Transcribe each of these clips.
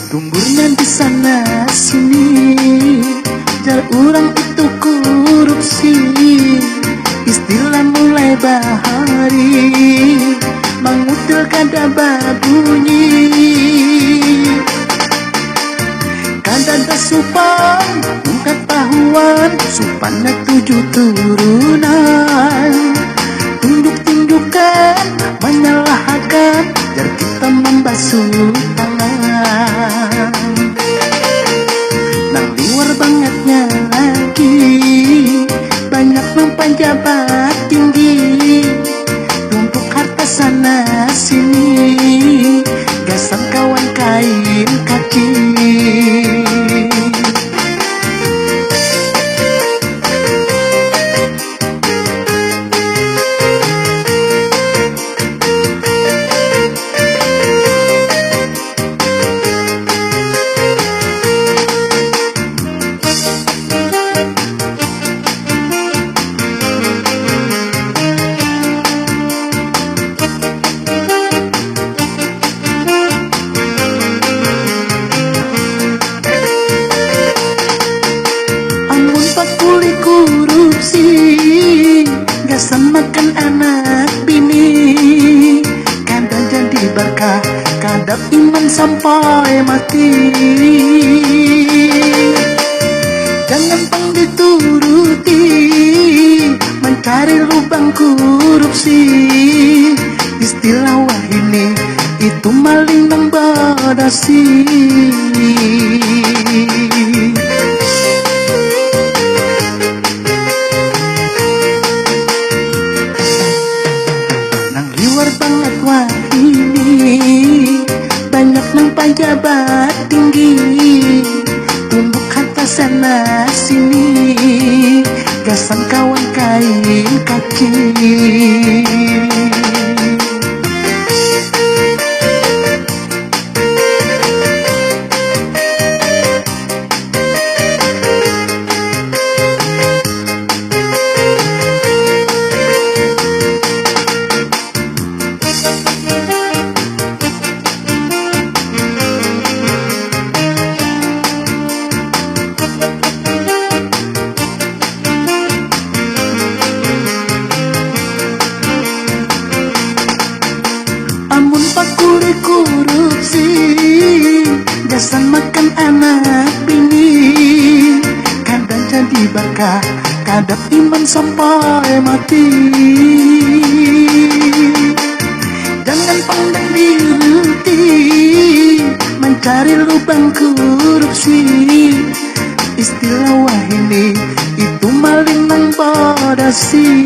Tumburnya di sana sini, jar urang itu korupsi. Istilah mulai bahari, mengutil kada babunyi. Kada ada supan, pengetahuan, supannya 7 turunan. Tunduk-tundukan, menyalahkan, jar kita membasuh tangan. Nang luar bangetnya lagi, banyak mempanjabat tinggi, tumpuk harta sana sini, gasan kawan kain kaki. Gasan makan anak bini, kadang jadi berkah, kadang iman sampai mati. Jangan pang dituruti, mencari lubang korupsi. Istilah wah ini, itu maling membadasi. Luar banget wah ini, banyak nang panjabat tinggi, tumbuk harta sana sini, gasan kawan kain kaki. Korupsi, gasan makan anak bini, kadang jadi berkah, kadang iman sampai mati. Jangan pandang diruti, mencari lubang korupsi. Istilah wah ini, itu maling membadasi.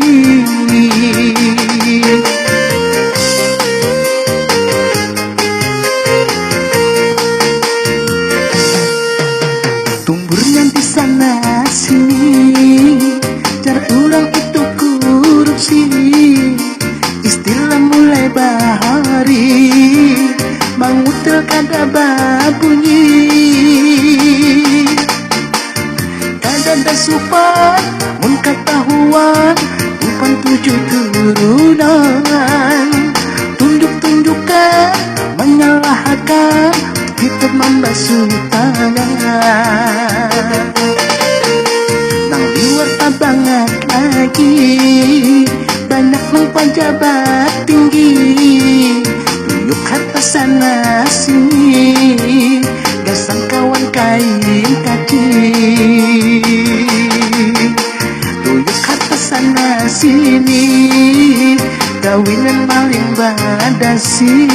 Tumburnya di sana sini, jar ulang itu korupsi. Istilah mulai bahari, mengutil kada babunyi. Kada ada supan, pengetahuan, bukan 7 turunan. Tunduk-tundukan, menyalahkan, kita membasuh tangan. Nang luar tak banget lagi, banyak mempanjabat tinggi, tuyuk harta sana sini, gasan kawan kain kaki. Tuyuk harta sana sini, kawinan maling badasi.